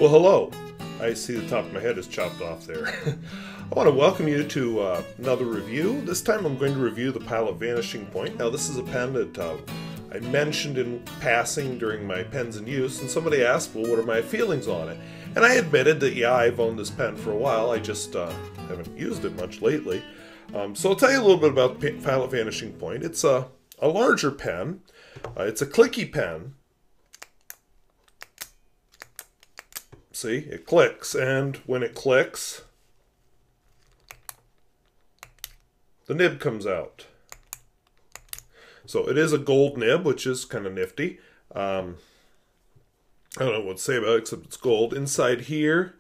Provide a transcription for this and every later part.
Well, hello. I see the top of my head is chopped off there. I want to welcome you to another review. This time I'm going to review the Pilot Vanishing Point. Now this is a pen that I mentioned in passing during my pens in use, and somebody asked, well, what are my feelings on it? And I admitted that, yeah, I've owned this pen for a while, I just haven't used it much lately. So I'll tell you a little bit about the Pilot Vanishing Point. It's a larger pen. It's a clicky pen. See, it clicks, and when it clicks, the nib comes out. So it is a gold nib, which is kind of nifty. I don't know what to say about it, except it's gold. Inside here,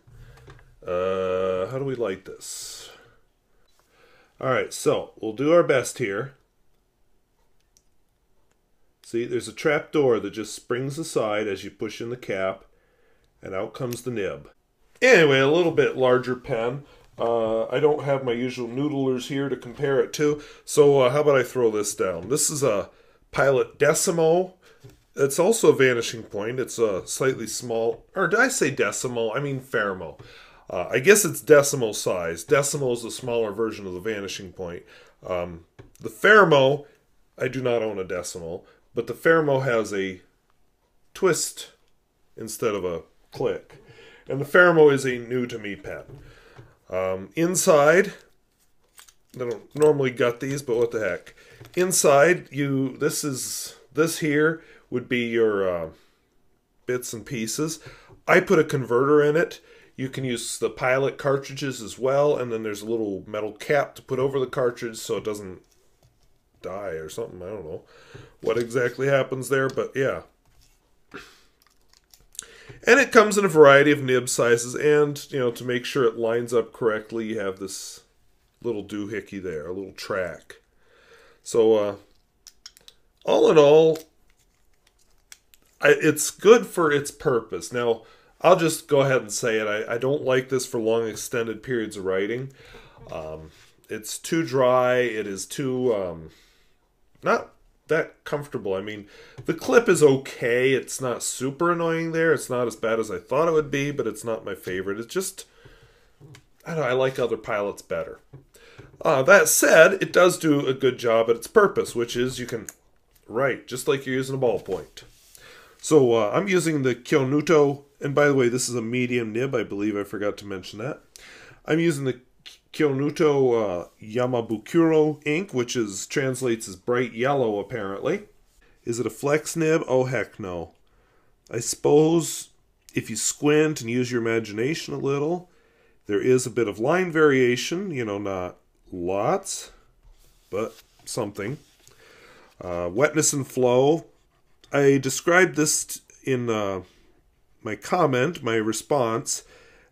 how do we light this? Alright, so we'll do our best here. See, there's a trap door that just springs aside as you push in the cap, and out comes the nib. Anyway, a little bit larger pen. I don't have my usual noodlers here to compare it to, so how about I throw this down? This is a Pilot Decimo. It's also a Vanishing Point. It's a slightly small, or did I say Decimo? I mean Fermo. I guess it's Decimo size. Decimo is a smaller version of the Vanishing Point. The Fermo, I do not own a Decimo, but the Fermo has a twist instead of a click. And the Fermo is a new-to-me pen. Inside, I don't normally gut these, but what the heck. Inside, this here would be your bits and pieces. I put a converter in it. You can use the Pilot cartridges as well, and then there's a little metal cap to put over the cartridge so it doesn't die or something. I don't know what exactly happens there, but yeah. And it comes in a variety of nib sizes, and, you know, to make sure it lines up correctly, you have this little doohickey there, a little track. So, all in all, it's good for its purpose. Now, I'll just go ahead and say it. I don't like this for long extended periods of writing. It's too dry. It is too, not that comfortable. I mean, the clip is okay. It's not super annoying there. It's not as bad as I thought it would be, but it's not my favorite. It's just, I don't know, I like other Pilots better. That said, it does do a good job at its purpose, which is you can write just like you're using a ballpoint. So I'm using the Kyonuto, and by the way, this is a medium nib. I believe I forgot to mention that. I'm using the Kyonuto Yamabukuro ink, which translates as bright yellow, apparently. Is it a flex nib? Oh, heck no. I suppose if you squint and use your imagination a little, there is a bit of line variation. You know, not lots, but something. Wetness and flow. I described this in my comment, my response,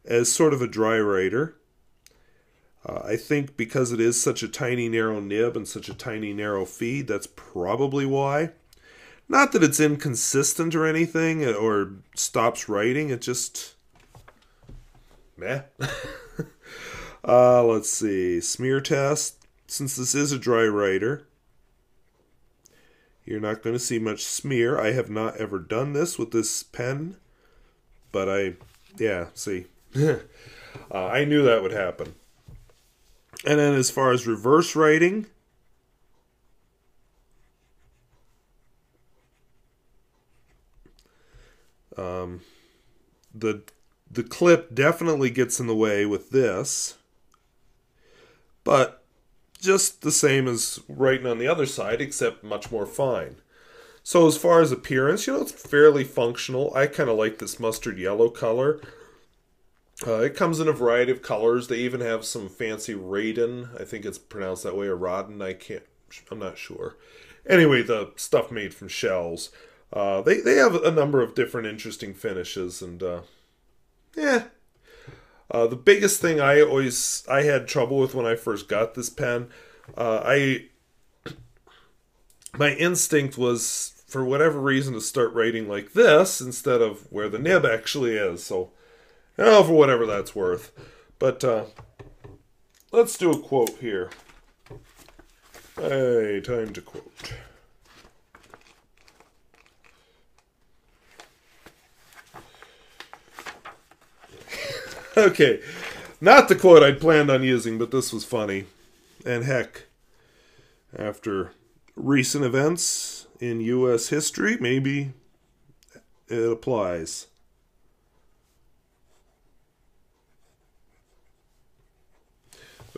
as sort of a dry writer. I think because it is such a tiny narrow nib and such a tiny narrow feed, that's probably why. Not that it's inconsistent or anything or stops writing, it just meh. Let's see, smear test. Since this is a dry writer, you're not going to see much smear. I have not ever done this with this pen, but yeah, see. I knew that would happen. And then as far as reverse writing, the clip definitely gets in the way with this, but just the same as writing on the other side, except much more fine. So as far as appearance, you know, it's fairly functional. I kind of like this mustard yellow color. It comes in a variety of colors. They even have some fancy Radon. I think it's pronounced that way, or Rodden. I'm not sure. Anyway, the stuff made from shells. They have a number of different interesting finishes, and yeah. The biggest thing I had trouble with when I first got this pen, my instinct was, for whatever reason, to start writing like this instead of where the nib actually is. So, oh, for whatever that's worth. But let's do a quote here. Hey, time to quote. Okay, not the quote I'd planned on using, but this was funny. And heck, after recent events in U.S. history, maybe it applies.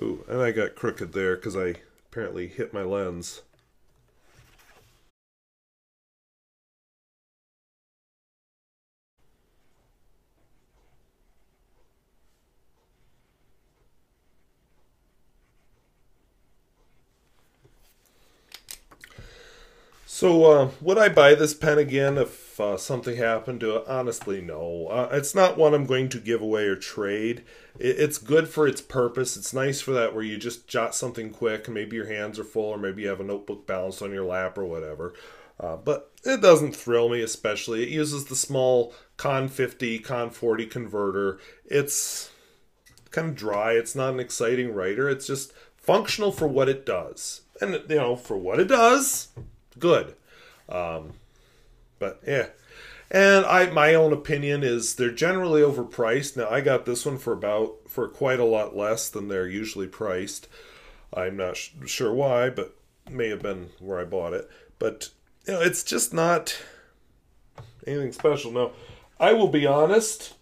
Ooh, and I got crooked there because I apparently hit my lens. So, would I buy this pen again if something happened to it? Honestly, no. It's not one I'm going to give away or trade. It's good for its purpose. It's nice for that where you just jot something quick and maybe your hands are full or maybe you have a notebook balanced on your lap or whatever. But it doesn't thrill me especially. It uses the small Con 50, Con 40 converter. It's kind of dry. It's not an exciting writer. It's just functional for what it does. And, you know, for what it does, good. But yeah. And my own opinion is they're generally overpriced. Now I got this one for quite a lot less than they're usually priced. I'm not sure why, but may have been where I bought it. But you know, it's just not anything special. Now, I will be honest,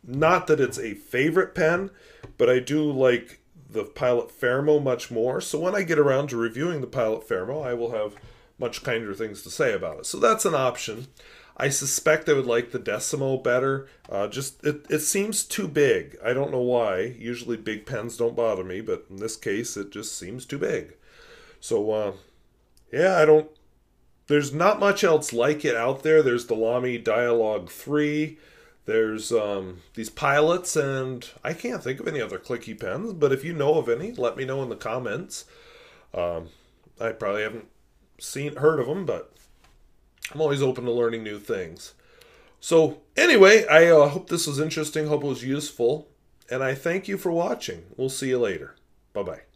not that it's a favorite pen, but I do like the Pilot Fermo much more. So when I get around to reviewing the Pilot Fermo, I will have much kinder things to say about it. So that's an option. I suspect I would like the Decimo better. It seems too big. I don't know why. Usually big pens don't bother me, but in this case it just seems too big. So yeah, there's not much else like it out there. There's the Lamy Dialogue 3. There's these Pilots, and I can't think of any other clicky pens, but if you know of any, let me know in the comments. I probably haven't heard of them, but I'm always open to learning new things. So anyway, I hope this was interesting, hope it was useful, and I thank you for watching. We'll see you later. Bye-bye.